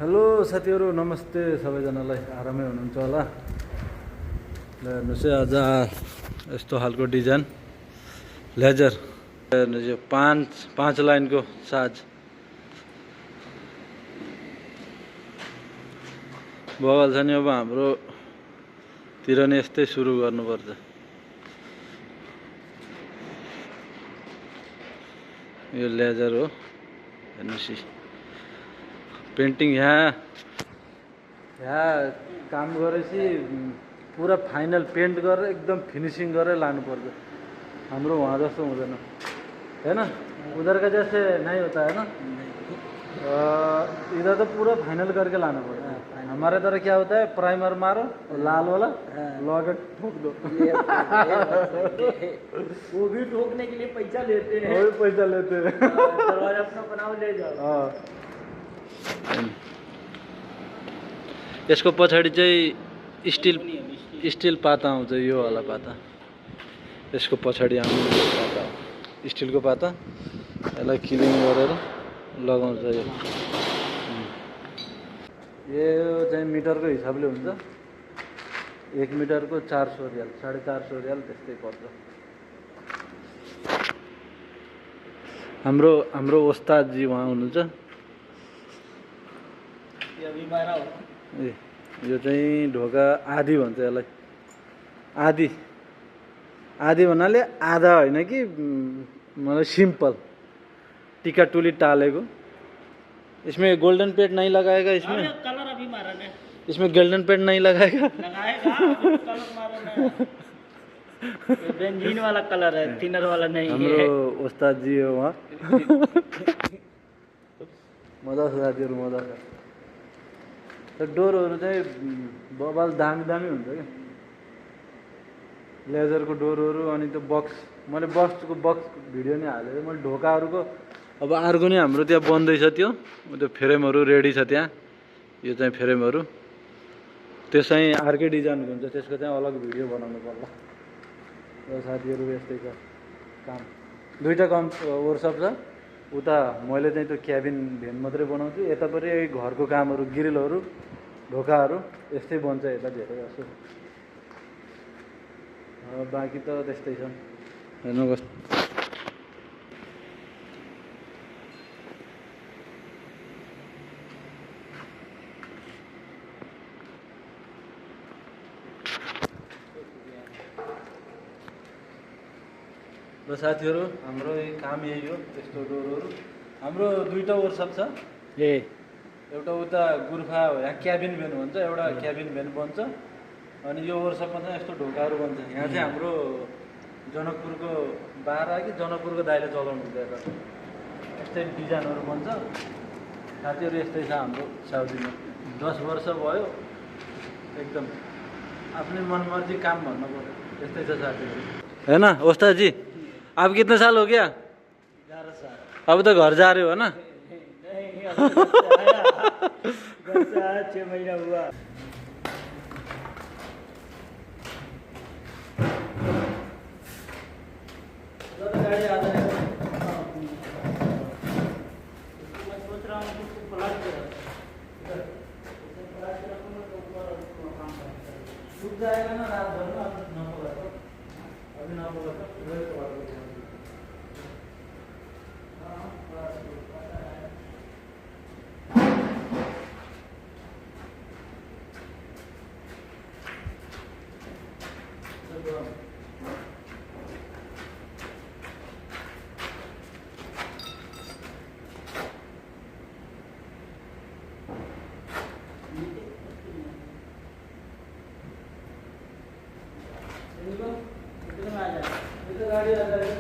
Hello साथीहरु नमस्ते सबैजनालाई आरामै हुनुहुन्छ होला। ल हेर्नुस् है आज यस्तो खालको डिजाइन लेजर हेर्नुस् यो पाँच लाइनको साज बवाल छ नि। अब हाम्रो तिर नि यस्तै सुरु गर्नुपर्छ। यो लेजर हो हेर्नुस्। पेन्टिङ यहाँ काम गरेपछि पूरा फाइनल पेन्ट गरेर एकदम फिनिशिङ गरेर लानुपर्छ। हाम्रो वहाँ जस्तो हुँदैन हैन, उधर का जैसे नहीं होता है ना। इधर तो पूरा फाइनल करके लाना पड़ता है। हमारे तरह क्या होता है, प्राइमर मारो लाल वाला लगा ठोक दो। वो भी ठोकने के लिए पैसा लेते हैं। वो भी पैसा लेते हैं। दरवाजा अपना बनाओ ले जाओ। यसको पछाडि चाहिँ स्टिल पाता आउँछ, यो वाला पाता। यसको पछाडि आउने पाता स्टिलको पाता, यसलाई किलिङ गरेर लगाउँछ। यो चाहिँ मिटरको हिसाबले हुन्छ। 1 मिटरको 400 रियाल 450 रियाल त्यस्तै पर्छ। हाम्रो ओस्तादजी वहाँ हुनुहुन्छ। यो चाहिँ ढोका आधी भन्छ यसलाई। आधी भन्नाले आधा होइन कि, मतलब सिंपल टिका टुली टालेको। इसमें गोल्डन पेट नहीं लगाएगा। इसमें कलर अभी मारा है। इसमें गोल्डन पेट नहीं लगाएगा। कलर मारा है। बेंजीन वाला कलर है, थिनर वाला नहीं है। हाम्रो ओस्ताद जी हो वहाँ। मजा छ साथीहरु, मजा छ। तर डोरहरु चाहिँ बबाल दामी हुन्छ के। लेजरको डोरहरु अनि त्यो बक्स, मैले बक्सको भिडियो नै हालेँ। मैले ढोकाहरुको अब अर्को नि हाम्रो त्यहाँ बन्दैछ। त्यो फ्रेमहरु रेडी छ त्यहाँ। यो चाहिँ फ्रेमहरु त्यो चाहिँ अर्कै डिजाइनको हुन्छ, त्यसको चाहिँ अलग भिडियो बनाउनु पर्ला। र साथीहरु यस्तै छ काम। दुईटा काम वर्कसप छ। उता मैले चाहिँ त्यो क्याबिन भ्यान मात्रै बनाउँछु, यतापट्टि घरको कामहरु ग्रिलहरु ढोकाहरु यस्तै बन्छ यता धेरै जसो। बाँकी त त्यस्तै छ हेर्नु कस्तो। र साथीहरु हाम्रो काम यही हो। त्यस्तो डोरहरु हाम्रो दुईटा वर्कसप छ। एउटा उता गुर्फा हो, यहाँ क्याबिन भ्यान भन्छ, एउटा क्याबिन भ्यान बन्छ। अनि यो वर्कसपमा चाहिँ यस्तो ढोकाहरु बन्छ। यहाँ चाहिँ हाम्रो जनकपुरको बाह्र कि जनकपुरको दाइले चलाउनुहुन्छ। यता यस्तै डिजाइनहरु बन्छ साथीहरु। यस्तै छ हाम्रो साउदीमा। 10 वर्ष भयो। एकदम आफ्नै मनमर्जी काम भन्नु पर्यो। यस्तै छ साथीहरु हैन। ओस्ताद जी अब कितना साल हो गया? 11 साल। अब तो घर जा रहे हो ना? नहीं, घर से आया 6 महीना हुआ। गाड़ी आ जाए। मैं सोच रहा हूँ कि प्लाट सूख जाएगा ना रात भर में। अभी ना होगा तो गाड़ी आ जाएगी।